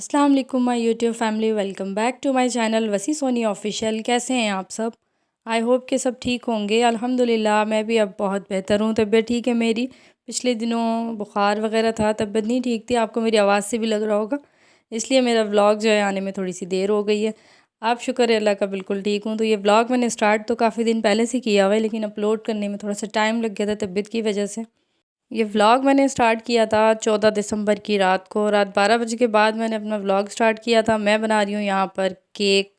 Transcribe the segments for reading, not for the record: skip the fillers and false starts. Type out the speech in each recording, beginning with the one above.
अस्सलाम वालेकुम my YouTube family, welcome back to my channel Wasi Soni official. कैसे हैं आप सब? आई होप कि सब ठीक होंगे। अल्हम्दुलिल्लाह मैं भी अब बहुत बेहतर हूँ। तबीयत ठीक है मेरी। पिछले दिनों बुखार वगैरह था, तबीयत नहीं ठीक थी, आपको मेरी आवाज़ से भी लग रहा होगा, इसलिए मेरा व्लॉग जो है आने में थोड़ी सी देर हो गई है। आप शुक्र है अल्लाह का बिल्कुल ठीक हूँ। तो ये व्लॉग मैंने स्टार्ट तो काफ़ी दिन पहले से किया हुआ है, लेकिन अपलोड करने में थोड़ा सा टाइम लग गया था तबीयत की वजह से। ये व्लॉग मैंने स्टार्ट किया था 14 दिसंबर की रात को, रात 12 बजे के बाद मैंने अपना व्लॉग स्टार्ट किया था। मैं बना रही हूँ यहाँ पर केक,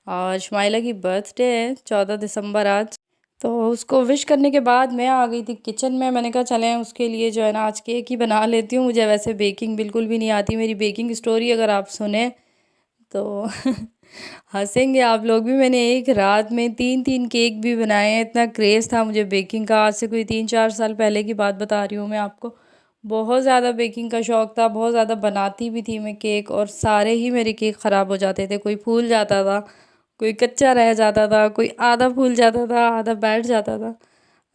और शुमाइला की बर्थडे है 14 दिसंबर आज। तो उसको विश करने के बाद मैं आ गई थी किचन में। मैंने कहा चलें उसके लिए जो है ना आज केक ही बना लेती हूँ। मुझे वैसे बेकिंग बिल्कुल भी नहीं आती। मेरी बेकिंग स्टोरी अगर आप सुने तो हंसेंगे आप लोग भी। मैंने एक रात में 3-3 केक भी बनाए हैं। इतना क्रेज़ था मुझे बेकिंग का। आज से कोई 3-4 साल पहले की बात बता रही हूँ मैं आपको। बहुत ज़्यादा बेकिंग का शौक़ था, बहुत ज़्यादा बनाती भी थी मैं केक, और सारे ही मेरे केक ख़राब हो जाते थे। कोई फूल जाता था, कोई कच्चा रह जाता था, कोई आधा फूल जाता था, आधा बैठ जाता था।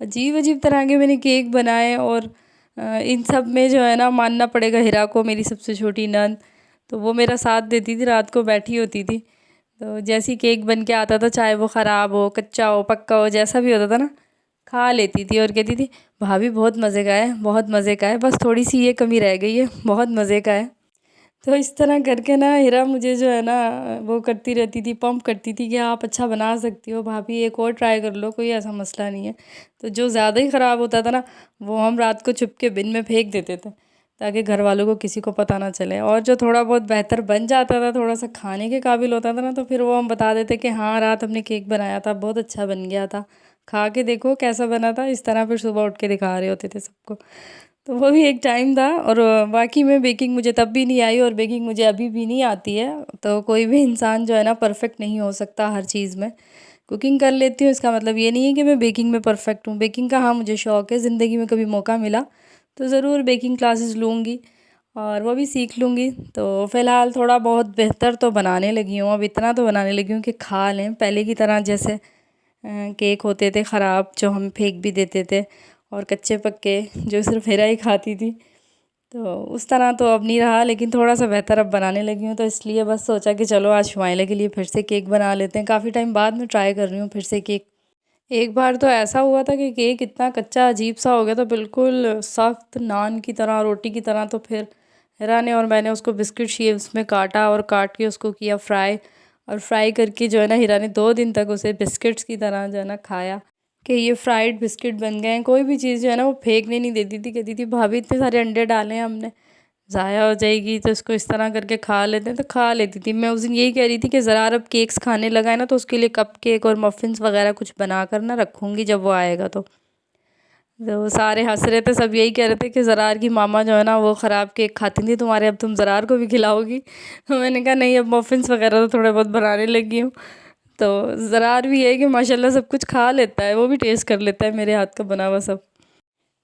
अजीब अजीब तरह के मैंने केक बनाए। और इन सब में जो है ना मानना पड़ेगा हिरा को, मेरी सबसे छोटी नंद। तो वो मेरा साथ देती थी, रात को बैठी होती थी। तो जैसे ही केक बन के आता था, चाहे वो ख़राब हो, कच्चा हो, पक्का हो, जैसा भी होता था ना, खा लेती थी और कहती थी भाभी बहुत मज़े का है, बहुत मज़े का है, बस थोड़ी सी ये कमी रह गई है, बहुत मज़े का है। तो इस तरह करके ना हिरा मुझे जो है ना वो करती रहती थी, पंप करती थी कि आप अच्छा बना सकती हो भाभी, एक और ट्राई कर लो, कोई ऐसा मसला नहीं है। तो जो ज़्यादा ही ख़राब होता था ना, वो हम रात को छुप के बिन में फेंक देते थे, ताकि घर वालों को किसी को पता ना चले। और जो थोड़ा बहुत बेहतर बन जाता था, थोड़ा सा खाने के काबिल होता था ना, तो फिर वो हम बता देते कि हाँ रात हमने केक बनाया था, बहुत अच्छा बन गया था, खा के देखो कैसा बना था। इस तरह फिर सुबह उठ के दिखा रहे होते थे सबको। तो वो भी एक टाइम था। और वाकई में बेकिंग मुझे तब भी नहीं आई, और बेकिंग मुझे अभी भी नहीं आती है। तो कोई भी इंसान जो है ना परफेक्ट नहीं हो सकता हर चीज़ में। कुकिंग कर लेती हूँ, इसका मतलब ये नहीं है कि मैं बेकिंग में परफेक्ट हूँ। बेकिंग का हाँ मुझे शौक़ है, ज़िंदगी में कभी मौका मिला तो ज़रूर बेकिंग क्लासेस लूँगी और वो भी सीख लूँगी। तो फ़िलहाल थोड़ा बहुत बेहतर तो बनाने लगी हूँ। अब इतना तो बनाने लगी हूँ कि खा लें, पहले की तरह जैसे केक होते थे ख़राब जो हम फेंक भी देते थे, और कच्चे पक्के जो सिर्फ हिरा ही खाती थी, तो उस तरह तो अब नहीं रहा। लेकिन थोड़ा सा बेहतर अब बनाने लगी हूँ। तो इसलिए बस सोचा कि चलो आज शुमाइला के लिए फिर से केक बना लेते हैं। काफ़ी टाइम बाद मैं ट्राई कर रही हूँ फिर से केक। एक बार तो ऐसा हुआ था कि केक इतना कच्चा अजीब सा हो गया था, बिल्कुल सख्त नान की तरह, रोटी की तरह। तो फिर हिरा ने और मैंने उसको बिस्किट शेप्स में काटा, और काट के उसको किया फ्राई। और फ्राई करके जो है ना हिरा ने 2 दिन तक उसे बिस्किट्स की तरह जो है ना खाया, कि ये फ्राइड बिस्किट बन गए हैं। कोई भी चीज़ जो है ना वो फेंकने नहीं देती थी। कहती थी भाभी इतने सारे अंडे डाले हैं हमने, ज़ाया हो जाएगी, तो इसको इस तरह करके खा लेते हैं। तो खा लेती थी। मैं उस दिन यही कह रही थी कि ज़रा अब केक्स खाने लगा है ना, तो उसके लिए कप केक और मफ़िन्स वगैरह कुछ बना कर ना रखूँगी जब वो आएगा। तो सारे हंस रहे थे, सब यही कह रहे थे कि ज़रार की मामा जो है ना वो ख़राब केक खाती थी तुम्हारे, अब तुम ज़रार को भी खिलाओगी। मैंने कहा नहीं, अब मफ़िन्स वगैरह तो थोड़े बहुत बनाने लगी हूँ। तो ज़रार भी है कि माशाल्लाह सब कुछ खा लेता है, वो भी टेस्ट कर लेता है मेरे हाथ का बना हुआ सब।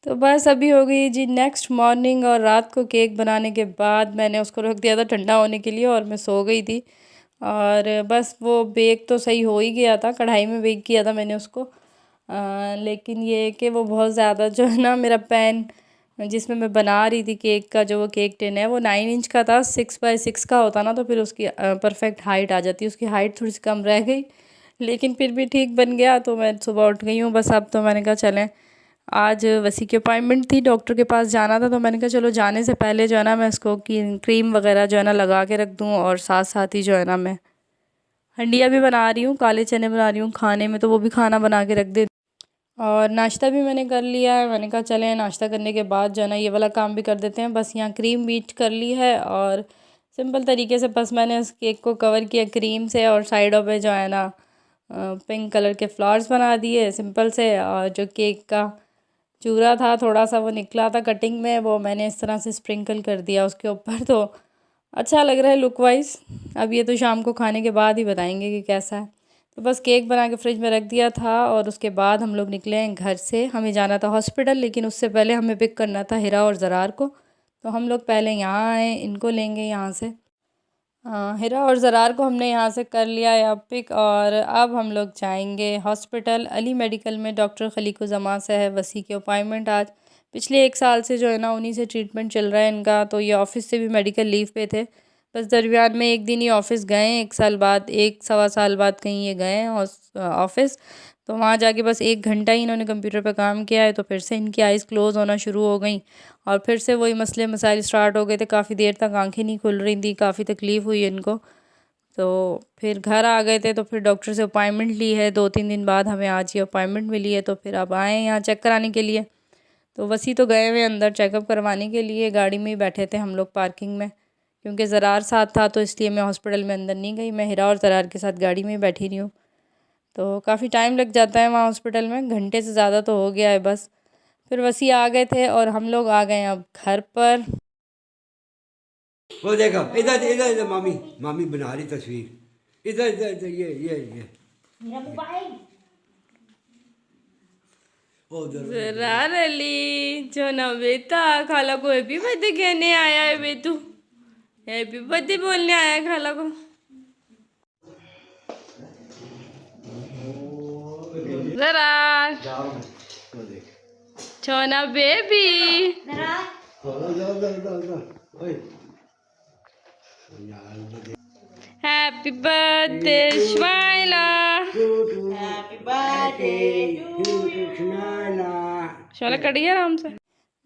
तो बस अभी हो गई जी नेक्स्ट मॉर्निंग, और रात को केक बनाने के बाद मैंने उसको रख दिया था ठंडा होने के लिए, और मैं सो गई थी। और बस वो बेक तो सही हो ही गया था, कढ़ाई में बेक किया था मैंने उसको। लेकिन ये है कि वो बहुत ज़्यादा जो है ना, मेरा पैन जिसमें मैं बना रही थी केक का, जो वो केक टिन है वो 9 इंच का था। 6x6 का होता ना, तो फिर उसकी परफेक्ट हाइट आ जाती। उसकी हाइट थोड़ी सी कम रह गई, लेकिन फिर भी ठीक बन गया। तो मैं सुबह उठ गई हूँ बस। अब तो मैंने कहा चलें, आज वसी की अपॉइंटमेंट थी, डॉक्टर के पास जाना था। तो मैंने कहा चलो जाने से पहले जो है ना मैं इसको क्रीम वगैरह जो है ना लगा के रख दूँ, और साथ साथ ही जो है ना मैं हंडिया भी बना रही हूँ, काले चने बना रही हूँ खाने में, तो वो भी खाना बना के रख दे। और नाश्ता भी मैंने कर लिया है। मैंने कहा चलें नाश्ता करने के बाद जो है ना ये वाला काम भी कर देते हैं। बस यहाँ क्रीम बीट कर ली है, और सिंपल तरीके से बस मैंने उस केक को कवर किया क्रीम से, और साइडों पे जो है ना पिंक कलर के फ्लावर्स बना दिए सिंपल से। और जो केक का चूरा था थोड़ा सा वो निकला था कटिंग में, वो मैंने इस तरह से स्प्रिंकल कर दिया उसके ऊपर। तो अच्छा लग रहा है लुक वाइज। अब ये तो शाम को खाने के बाद ही बताएंगे कि कैसा है। तो बस केक बना के फ्रिज में रख दिया था, और उसके बाद हम लोग निकले हैं घर से। हमें जाना था हॉस्पिटल, लेकिन उससे पहले हमें पिक करना था हिरा और ज़रार को। तो हम लोग पहले यहाँ आए, इनको लेंगे यहाँ से। हिरा और ज़रार को हमने यहाँ से कर लिया है अब पिक, और अब हम लोग जाएंगे हॉस्पिटल अली मेडिकल में। डॉक्टर खलीकुज़्ज़मा से है वसी की अपॉइंटमेंट आज। पिछले 1 साल से जो है ना उन्हीं से ट्रीटमेंट चल रहा है इनका। तो ये ऑफ़िस से भी मेडिकल लीव पे थे, बस दरमियान में एक दिन ही ऑफ़िस गए, 1 साल बाद, 1 सवा साल बाद कहीं ये गए ऑफ़िस। तो वहाँ जाके बस 1 घंटा ही इन्होंने कंप्यूटर पे काम किया है, तो फिर से इनकी आइज़ क्लोज़ होना शुरू हो गई और फिर से वही मसले मसाइल स्टार्ट हो गए थे। काफ़ी देर तक आंखें नहीं खुल रही थी, काफ़ी तकलीफ़ हुई इनको। तो फिर घर आ गए थे, तो फिर डॉक्टर से अपॉइंटमेंट ली है, 2-3 दिन बाद हमें आज ये अपॉइंटमेंट मिली है, तो फिर अब आए हैं यहाँ चेक कराने के लिए। तो वसी तो गए हुए अंदर चेकअप करवाने के लिए, गाड़ी में ही बैठे थे हम लोग पार्किंग में, क्योंकि ज़रार साथ था तो इसलिए मैं हॉस्पिटल में अंदर नहीं गई। मैं हिरा और ज़रार के साथ गाड़ी में ही बैठी रही हूँ। तो काफ़ी टाइम लग जाता है वहाँ हॉस्पिटल में, घंटे से ज़्यादा तो हो गया है बस। फिर वसी आ गए थे और हम लोग आ गए अब घर पर। वो देखो, इधर इधर इधर मामी मामी बना रही तस्वीर। इधर इधर इधर ये मेरा मोबाइल वो उधर ज़रार अली जो ना बेटा, खाला को हैप्पी बर्थडे कहने आया है बेटू, हैप्पी बर्थडे बोलने आया है खाला को। ज़रार वो देख। छोना बेबी, जरा ओए यार वो देख। हैप्पी बर्थडे स्माइला। हैप्पी बर्थडे टू शोला कट गया आराम से।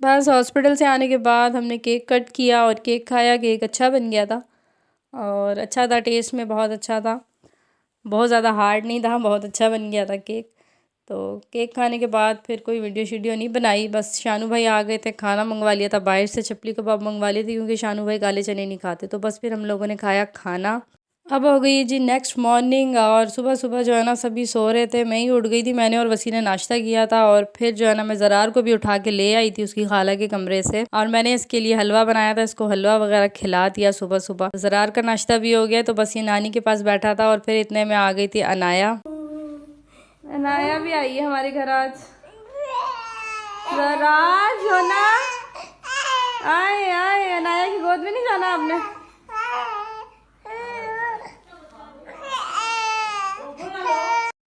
बस हॉस्पिटल से आने के बाद हमने केक कट किया और केक खाया। केक अच्छा बन गया था और अच्छा था, टेस्ट में बहुत अच्छा था, बहुत ज़्यादा हार्ड नहीं था, बहुत अच्छा बन गया था केक। तो केक खाने के बाद फिर कोई वीडियो शीडियो नहीं बनाई, बस शानू भाई आ गए थे, खाना मंगवा लिया था बाहर से, चपली कबाब मंगवा लिए थे क्योंकि शानू भाई काले चने नहीं खाते। तो बस फिर हम लोगों ने खाया खाना। अब हो गई जी नेक्स्ट मॉर्निंग और सुबह सुबह जो है ना सभी सो रहे थे, मैं ही उठ गई थी। मैंने और वसी ने नाश्ता किया था और फिर जो है ना मैं ज़रार को भी उठा के ले आई थी उसकी खाला के कमरे से और मैंने इसके लिए हलवा बनाया था, इसको हलवा वगैरह खिला दिया सुबह सुबह। ज़रार का नाश्ता भी हो गया, तो बस ये नानी के पास बैठा था और फिर इतने में आ गई थी अनाया। अनाया भी आई है हमारे घर आज। ज़रार जो ना आए आए, अनाया की गोद में नहीं जाना आपने।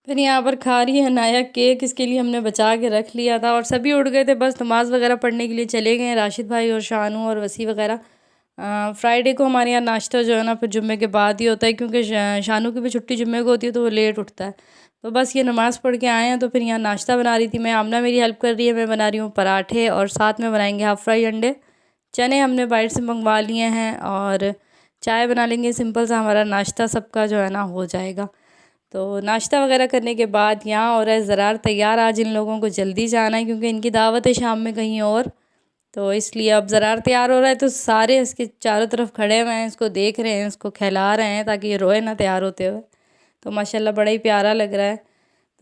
फिर यहाँ पर खा रही है अनाया केक, इसके लिए हमने बचा के रख लिया था और सभी उठ गए थे, बस नमाज़ वगैरह पढ़ने के लिए चले गए हैं, राशिद भाई और शानू और वसी वगैरह। फ्राइडे को हमारे यहाँ नाश्ता जो है ना फिर जुम्मे के बाद ही होता है, क्योंकि शानू की भी छुट्टी जुम्मे को होती है तो वो लेट उठता है। तो बस ये नमाज़ पढ़ के आए हैं, तो फिर यहाँ नाश्ता बना रही थी मैं, आमना मेरी हेल्प कर रही है, मैं बना रही हूँ पराठे और साथ में बनाएंगे हाफ़ फ्राई अंडे। चने हमने बाहर से मंगवा लिए हैं और चाय बना लेंगे, सिंपल सा हमारा नाश्ता सबका जो है ना हो जाएगा। तो नाश्ता वगैरह करने के बाद यहाँ हो रहा है ज़रार तैयार। आज इन लोगों को जल्दी जाना है क्योंकि इनकी दावत है शाम में कहीं और, तो इसलिए अब ज़रार तैयार हो रहा है, तो सारे इसके चारों तरफ खड़े हुए हैं, इसको देख रहे हैं, इसको खिला रहे हैं ताकि ये रोए ना तैयार होते हुए। तो माशाल्लाह बड़ा ही प्यारा लग रहा है।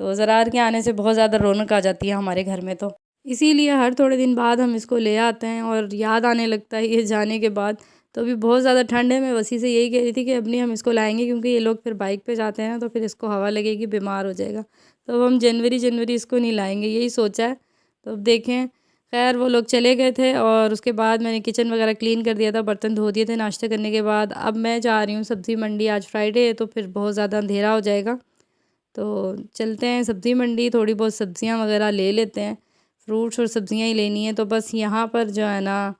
तो ज़रार के आने से बहुत ज़्यादा रौनक आ जाती है हमारे घर में, तो इसीलिए हर थोड़े दिन बाद हम इसको ले आते हैं और याद आने लगता है ये जाने के बाद। तो अभी बहुत ज़्यादा ठंड है, मैं वसी से यही कह रही थी कि अब नहीं हम इसको लाएंगे क्योंकि ये लोग फिर बाइक पे जाते हैं ना, तो फिर इसको हवा लगेगी, बीमार हो जाएगा। तो अब हम जनवरी इसको नहीं लाएंगे, यही सोचा है। तो अब देखें। खैर वो लोग चले गए थे और उसके बाद मैंने किचन वगैरह क्लीन कर दिया था, बर्तन धो दिए थे नाश्ते करने के बाद। अब मैं जा रही हूँ सब्ज़ी मंडी, आज फ्राइडे है तो फिर बहुत ज़्यादा अंधेरा हो जाएगा। तो चलते हैं सब्ज़ी मंडी, थोड़ी बहुत सब्ज़ियाँ वगैरह ले लेते हैं, फ्रूट्स और सब्ज़ियाँ ही लेनी है। तो बस यहाँ पर जो है ना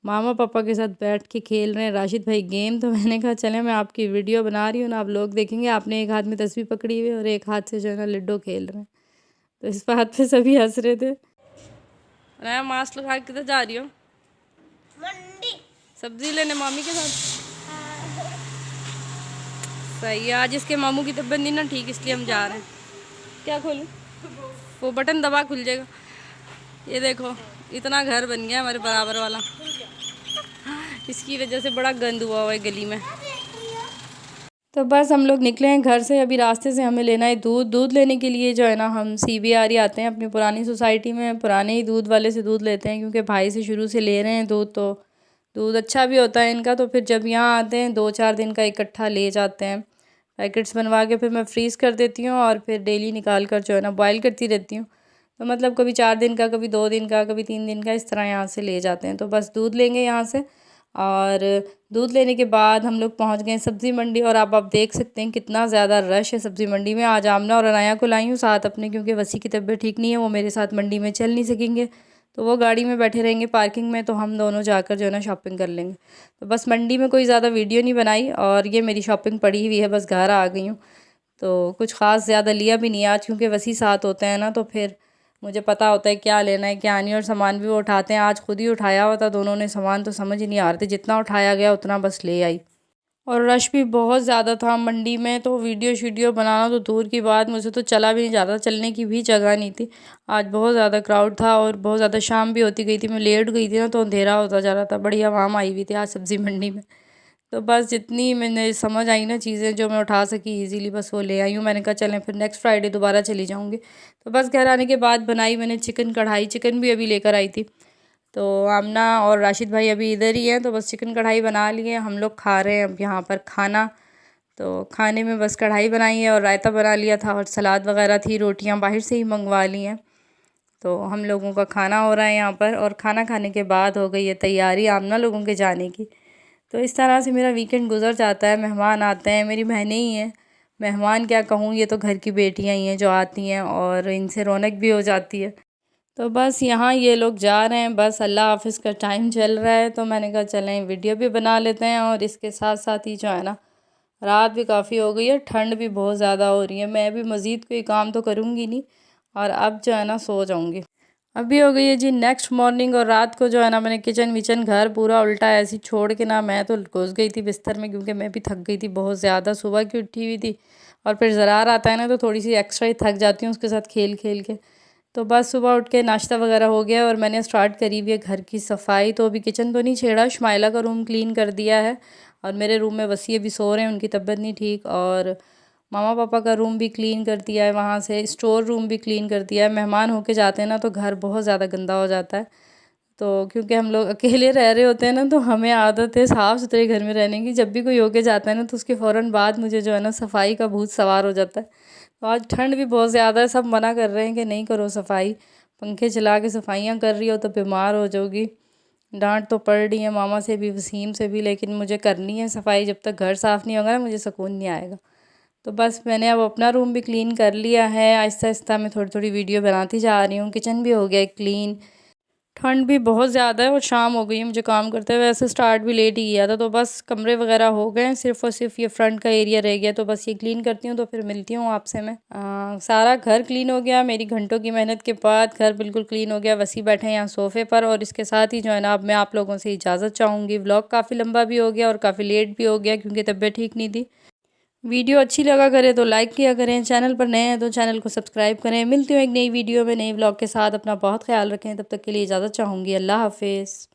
मामा पापा के साथ बैठ के खेल रहे हैं राशिद भाई गेम। तो मैंने कहा चले मैं आपकी वीडियो बना रही हूँ ना, आप लोग देखेंगे। आपने एक हाथ में तस्वीर पकड़ी हुई है और एक हाथ से जो है ना लूडो खेल रहे हैं, तो इस बात पे सभी हंस रहे थे। मैं मास्क लगा के किधर जा रही हूँ? मंडी सब्ज़ी लेने मामी के साथ। सही है, आज इसके मामू की तबीयत नहीं ना ठीक, इसलिए हम जा रहे हैं। क्या खोलूं? वो बटन दबा खुल जाएगा। ये देखो इतना घर बन गया हमारे बराबर वाला, इसकी वजह से बड़ा गंद हुआ है गली में। तो बस हम लोग निकले हैं घर से, अभी रास्ते से हमें लेना है दूध लेने के लिए जो है ना हम CBR आते हैं अपनी पुरानी सोसाइटी में, पुराने ही दूध वाले से दूध लेते हैं क्योंकि भाई से शुरू से ले रहे हैं दूध, तो दूध अच्छा भी होता है इनका। तो फिर जब यहाँ आते हैं 2-4 दिन का इकट्ठा ले जाते हैं, पैकेट्स बनवा के फिर मैं फ्रीज़ कर देती हूँ और फिर डेली निकाल कर जो है ना बॉयल करती रहती हूँ। तो मतलब कभी 4 दिन का, कभी 2 दिन का, कभी 3 दिन का, इस तरह यहाँ से ले जाते हैं। तो बस दूध लेंगे यहाँ से और दूध लेने के बाद हम लोग पहुँच गए सब्ज़ी मंडी और आप देख सकते हैं कितना ज़्यादा रश है सब्ज़ी मंडी में। आज आमना और अनाया को लाई हूँ साथ अपने, क्योंकि वसी की तबीयत ठीक नहीं है, वो मेरे साथ मंडी में चल नहीं सकेंगे। तो वो गाड़ी में बैठे रहेंगे पार्किंग में, तो हम दोनों जाकर जो है ना शॉपिंग कर लेंगे। तो बस मंडी में कोई ज़्यादा वीडियो नहीं बनाई, और ये मेरी शॉपिंग पड़ी हुई है, बस घर आ गई हूँ। तो कुछ ख़ास ज़्यादा लिया भी नहीं आज, क्योंकि वसी साथ होते हैं ना, तो फिर मुझे पता होता है क्या लेना है क्या नहीं, और सामान भी वो उठाते हैं। आज खुद ही उठाया हुआ था दोनों ने सामान, तो समझ ही नहीं आ रहे थे, जितना उठाया गया उतना बस ले आई। और रश भी बहुत ज़्यादा था मंडी में, तो वीडियो शीडियो बनाना तो दूर की बात, मुझे तो चला भी नहीं जाता, चलने की भी जगह नहीं थी। आज बहुत ज़्यादा क्राउड था, और बहुत ज़्यादा शाम भी होती गई थी, मैं लेट गई थी ना, तो अंधेरा होता जा रहा था। बड़ी आवाम आई हुई थी आज सब्ज़ी मंडी में। तो बस जितनी मैंने समझ आई ना चीज़ें जो मैं उठा सकी इजीली, बस वो ले आई हूँ। मैंने कहा चलें फिर नेक्स्ट फ्राइडे दोबारा चली जाऊँगी। तो बस घर आने के बाद बनाई मैंने चिकन कढ़ाई, चिकन भी अभी लेकर आई थी। तो आमना और राशिद भाई अभी इधर ही हैं, तो बस चिकन कढ़ाई बना लिए, हम लोग खा रहे हैं अब यहाँ पर खाना। तो खाने में बस कढ़ाई बनाई है और रायता बना लिया था, और सलाद वगैरह थी, रोटियाँ बाहर से ही मंगवा ली हैं। तो हम लोगों का खाना हो रहा है यहाँ पर, और खाना खाने के बाद हो गई है तैयारी आमना लोगों के जाने की। तो इस तरह से मेरा वीकेंड गुजर जाता है। मेहमान आते हैं, मेरी बहनें ही हैं, मेहमान क्या कहूँ, ये तो घर की बेटियाँ ही हैं जो आती हैं, और इनसे रौनक भी हो जाती है। तो बस यहाँ ये लोग जा रहे हैं, बस अल्लाह हाफ़िज़ का टाइम चल रहा है, तो मैंने कहा चलें वीडियो भी बना लेते हैं। और इसके साथ साथ ही जो है ना, रात भी काफ़ी हो गई है, ठंड भी बहुत ज़्यादा हो रही है। मैं भी मज़ीद कोई काम तो करूँगी नहीं, और अब जो है ना सो जाऊँगी। अभी हो गई है जी नेक्स्ट मॉर्निंग, और रात को जो है ना मैंने किचन विचन घर पूरा उल्टा ऐसे ही छोड़ के ना, मैं तो घुस गई थी बिस्तर में, क्योंकि मैं भी थक गई थी बहुत ज़्यादा, सुबह की उठी हुई थी। और फिर ज़रार आता है ना, तो थोड़ी सी एक्स्ट्रा ही थक जाती हूँ उसके साथ खेल खेल के। तो बस सुबह उठ के नाश्ता वगैरह हो गया, और मैंने स्टार्ट करी हुई है घर की सफाई। तो अभी किचन तो नहीं छेड़ा, शुमाइला का रूम क्लीन कर दिया है, और मेरे रूम में वसी अभी सो रहे हैं, उनकी तबीयत नहीं ठीक। और मामा पापा का रूम भी क्लीन कर दिया है, वहाँ से स्टोर रूम भी क्लीन कर दिया है। मेहमान होके जाते हैं ना, तो घर बहुत ज़्यादा गंदा हो जाता है। तो क्योंकि हम लोग अकेले रह रहे होते हैं ना, तो हमें आदत है साफ़ सुथरे घर में रहने की। जब भी कोई होके जाता है ना, तो उसके फ़ौरन बाद मुझे जो है ना सफाई का भूत सवार हो जाता है। तो आज ठंड भी बहुत ज़्यादा है, सब मना कर रहे हैं कि नहीं करो सफाई, पंखे चला के सफाइयाँ कर रही हो तो बीमार हो जाओगी। डांट तो पड़ रही है मामा से भी, वसीम से भी, लेकिन मुझे करनी है सफाई। जब तक घर साफ़ नहीं होगा ना, मुझे सुकून नहीं आएगा। तो बस मैंने अब अपना रूम भी क्लीन कर लिया है, आहिस्ता आहिस्ता मैं थोड़ी थोड़ी वीडियो बनाती जा रही हूँ। किचन भी हो गया है क्लीन। ठंड भी बहुत ज़्यादा है, और शाम हो गई है मुझे काम करते हुए। वैसे स्टार्ट भी लेट ही किया था, तो बस कमरे वगैरह हो गए हैं, सिर्फ़ और सिर्फ ये फ्रंट का एरिया रह गया। तो बस ये क्लीन करती हूँ, तो फिर मिलती हूँ आपसे मैं। सारा घर क्लीन हो गया मेरी घंटों की मेहनत के बाद, घर बिल्कुल क्लीन हो गया। वसी बैठे हैं यहाँ सोफ़े पर, और इसके साथ ही जो है ना अब मैं आप लोगों से इजाज़त चाहूँगी। व्लॉग काफ़ी लंबा भी हो गया और काफ़ी लेट भी हो गया, क्योंकि तबीयत ठीक नहीं थी। वीडियो अच्छी लगा करे तो लाइक किया करें, चैनल पर नए हैं तो चैनल को सब्सक्राइब करें। मिलती हूँ एक नई वीडियो में, नई व्लॉग के साथ। अपना बहुत ख्याल रखें, तब तक के लिए इजाज़त चाहूँगी। अल्लाह हाफ़िज़।